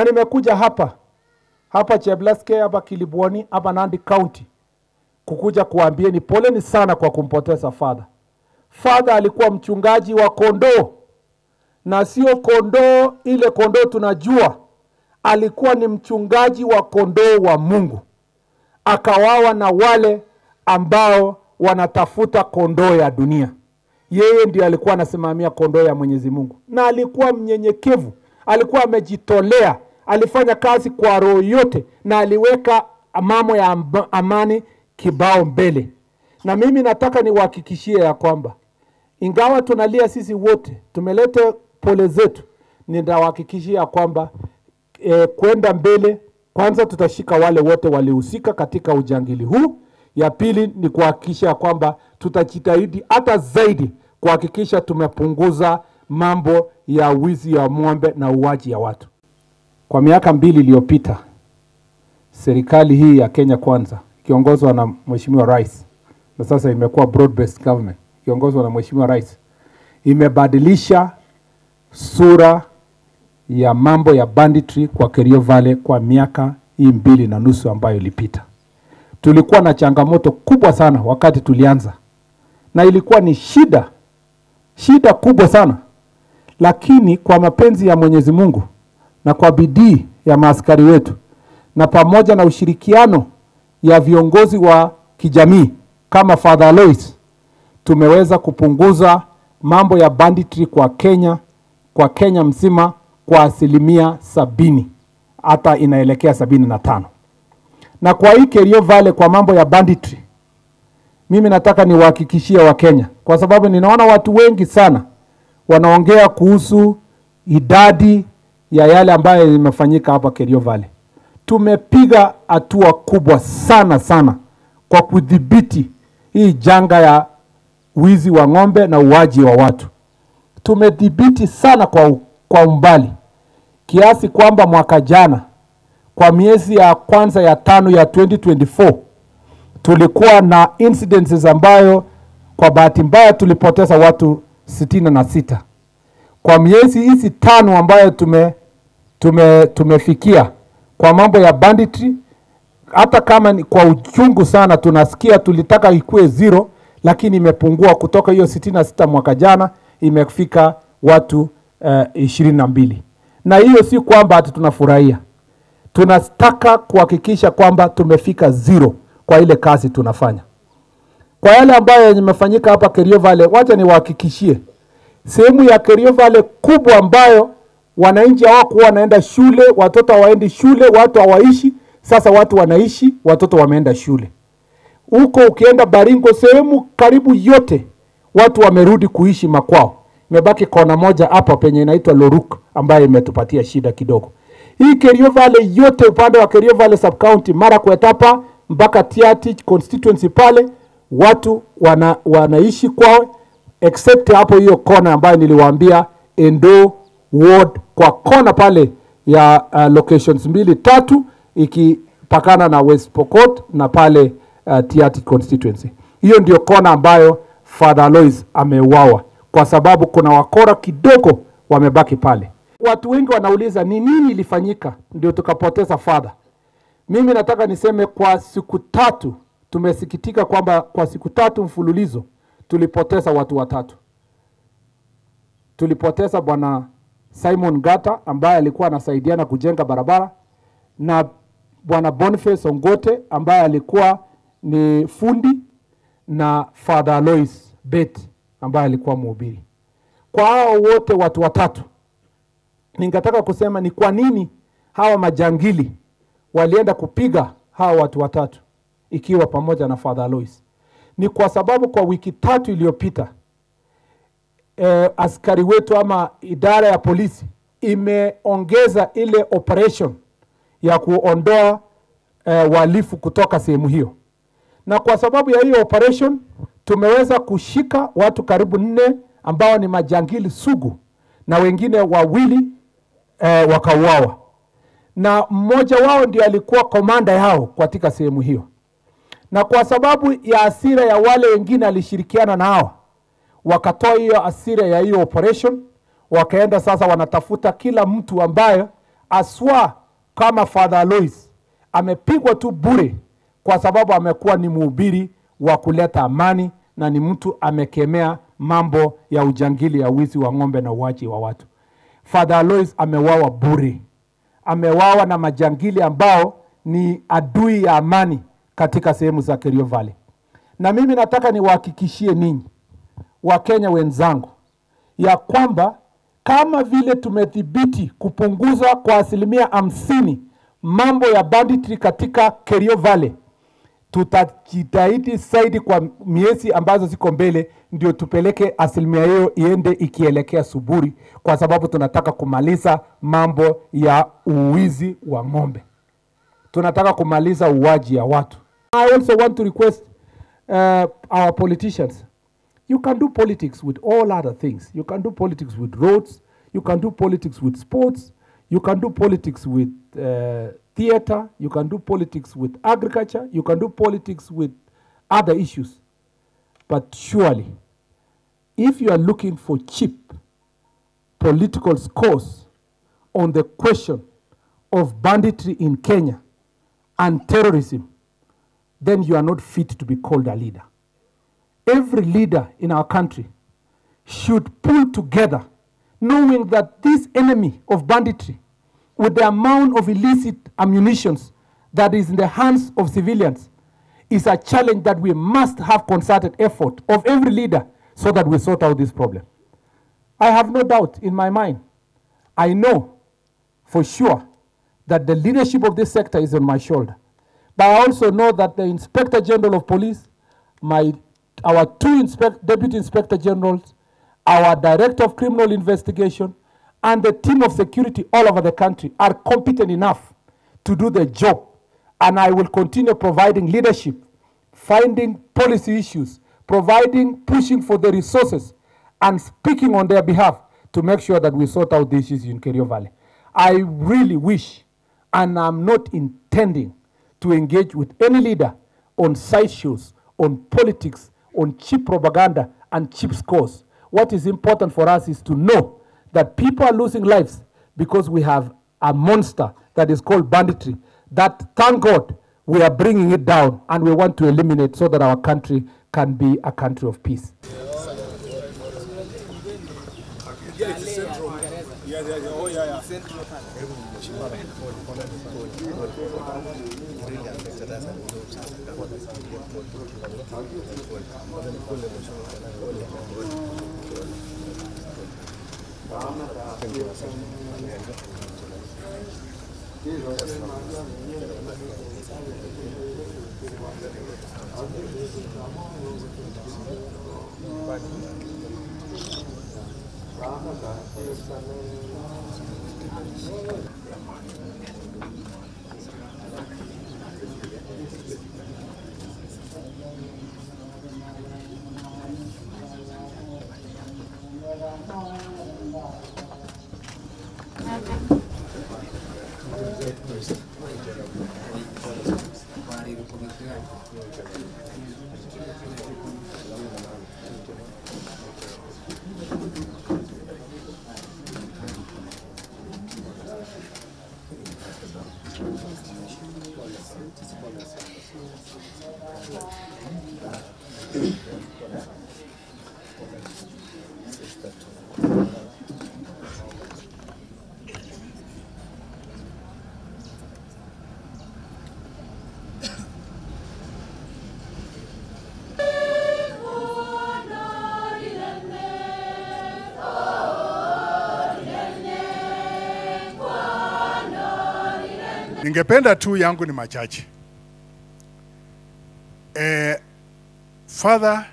Nimekuja hapa Cheblaske, hapa Kilibwoni, hapa Nandi County kukuja kuambieni poleni sana kwa kumpoteza father. Father alikuwa mchungaji wa kondoo, na sio kondoo ile kondoo tunajua. Alikuwa ni mchungaji wa kondoo wa Mungu. Akawawa na wale ambao wanatafuta kondoo ya dunia. Yeye ndiye alikuwa anasimamia kondoo ya Mwenyezi Mungu. Na alikuwa mnyenyekevu, alikuwa amejitolea, alifanya kazi kwa roho yote, na aliweka mambo ya amani kibao mbele. Na mimi nataka niwahakikishie ya kwamba ingawa tunalia sisi wote, tumelete pole zetu, nitawahakikishia kwamba kwenda mbele, kwanza tutashika wale wote walihusika katika ujangili huu. Ya pili ni kuhakikisha kwamba tutajitahidi hata zaidi kuhakikisha tumepunguza mambo ya wizi ya ng'ombe na uwaji ya watu. Kwa miaka 2 iliyopita, serikali hii ya Kenya Kwanza kiongozwa na Mheshimiwa Rais, na sasa imekuwa broad based government kiongozwa na Mheshimiwa Rais, imebadilisha sura ya mambo ya banditry kwa Kerio Valley kwa miaka 2.5 ambayo ilipita. Tulikuwa na changamoto kubwa sana wakati tulianza, na ilikuwa ni shida kubwa sana, lakini kwa mapenzi ya Mwenyezi Mungu na kwa bidii ya maaskari wetu na pamoja na ushirikiano ya viongozi wa kijamii kama Father Alois, tumeweza kupunguza mambo ya banditry kwa Kenya mzima kwa 70%, hata inaelekea 75%. Na kwa hii Kerio Valley kwa mambo ya banditry, mimi nataka niwahakikishie wa Kenya, kwa sababu ninaona watu wengi sana wanaongea kuhusu idadi ya yale ambayo yamefanyika hapa Kerio Valley. Tumepiga hatua kubwa sana kwa kudhibiti hii janga ya wizi wa ng'ombe na uwaji wa watu. Tumedhibiti sana kwa umbali, kiasi kwamba mwaka jana kwa miezi ya kwanza ya 5 ya 2024 tulikuwa na incidences ambayo kwa bahati mbaya tulipoteza watu 66. Kwa miezi hizi 5 ambayo tumefikia kwa mambo ya banditry, hata kama ni kwa uchungu sana tunasikia tulitaka ikue 0, lakini imepungua kutoka hiyo 66 mwaka jana imefika watu 22. Na hiyo si kwamba ati tunafurahia. Tunataka kuhakikisha kwamba tumefika 0 kwa ile kazi tunafanya. Kwa yale ambayo yamefanyika hapa Kerio Valley, wacha niwahakikishie, sehemu ya Kerio Valley kubwa ambayo wananchi hawakuwa wanaenda shule, watoto hawaendi shule, watu hawaishi, sasa watu wanaishi, watoto wameenda shule. Huko ukienda Baringo, sehemu karibu yote watu wamerudi kuishi makwao. Imebaki kona moja hapa penye inaitwa Loruk ambayo imetupatia shida kidogo. Hii Kerio Valley yote, upande wa Kerio Valley sub county, Marakwet hapa mpaka Tiaty constituency pale, watu wanaishi kwao, except hapo hiyo kona ambayo niliwaambia Endo ward, kwa kona pale ya locations 2-3 ikipakana na West Pokot na pale Tiaty constituency. Hiyo ndio kona ambayo Father Alois ameuawa, kwa sababu kuna wakora kidogo wamebaki pale. Watu wengi wanauliza ni nini ilifanyika ndio tukapoteza father. Mimi nataka niseme kwa siku 3 tumesikitika kwamba kwa siku 3 mfululizo tulipoteza watu 3. Tulipoteza bwana Simon Gata ambaye alikuwa anasaidiana kujenga barabara, na bwana Boniface Ongote ambaye alikuwa ni fundi, na Father Alois Bet ambaye alikuwa mhubiri. Kwa hao wote watu 3, ningetaka kusema ni kwa nini hawa majangili walienda kupiga hawa watu 3 ikiwa pamoja na Father Alois. Ni kwa sababu kwa wiki 3 iliyopita askari wetu ama idara ya polisi imeongeza ile operation ya kuondoa wahalifu kutoka sehemu hiyo. Na kwa sababu ya hiyo operation tumeweza kushika watu karibu 4 ambao ni majangili sugu, na wengine 2 wakauawa. Na mmoja wao ndio alikuwa komanda yao katika sehemu hiyo. Na kwa sababu ya hasira ya wale wengine alishirikiana nao, wakatoa hiyo hasira ya hiyo operation, wakaenda sasa wanatafuta kila mtu ambaye aswa kama Father Alois amepigwa tu bure kwa sababu amekuwa ni mhubiri wa kuleta amani na ni mtu amekemea mambo ya ujangili ya wizi wa ng'ombe na uaji wa watu. Father Alois amewawa bure. Amewawa na majangili ambao ni adui ya amani katika sehemu za Kerio Valley. Na mimi nataka niwahakikishie ninyi Wakenya wenzangu ya kwamba kama vile tumedhibiti kupunguza kwa 50% mambo ya banditry katika Kerio Valley, tutajitahidi zaidi kwa miezi ambazo ziko mbele ndio tupeleke 50% hiyo iende ikielekea Suburi, kwa sababu tunataka kumaliza mambo ya uwizi wa ng'ombe. Tunataka kumaliza uwaji ya watu. I also want to request our politicians, you can do politics with all other things. You can do politics with roads, you can do politics with sports, you can do politics with theater, you can do politics with agriculture, you can do politics with other issues. But surely, if you are looking for cheap political scores on the question of banditry in Kenya and terrorism, then you are not fit to be called a leader. Every leader in our country should pull together, knowing that this enemy of banditry, with the amount of illicit ammunitions that is in the hands of civilians, is a challenge that we must have concerted effort of every leader so that we sort out this problem. I have no doubt in my mind. I know for sure that the leadership of this sector is on my shoulder. But I also know that the Inspector General of Police, our two Deputy Inspector Generals, our Director of Criminal Investigation, and the team of security all over the country are competent enough to do the job. And I will continue providing leadership, finding policy issues, pushing for the resources, and speaking on their behalf to make sure that we sort out the issues in Kerio Valley. I really wish, and I'm not intending to engage with any leader on sideshows, on politics, on cheap propaganda and cheap scores. What is important for us is to know that people are losing lives because we have a monster that is called banditry, that, thank God, we are bringing it down and we want to eliminate so that our country can be a country of peace. Ningependa tu yangu ni machache. Father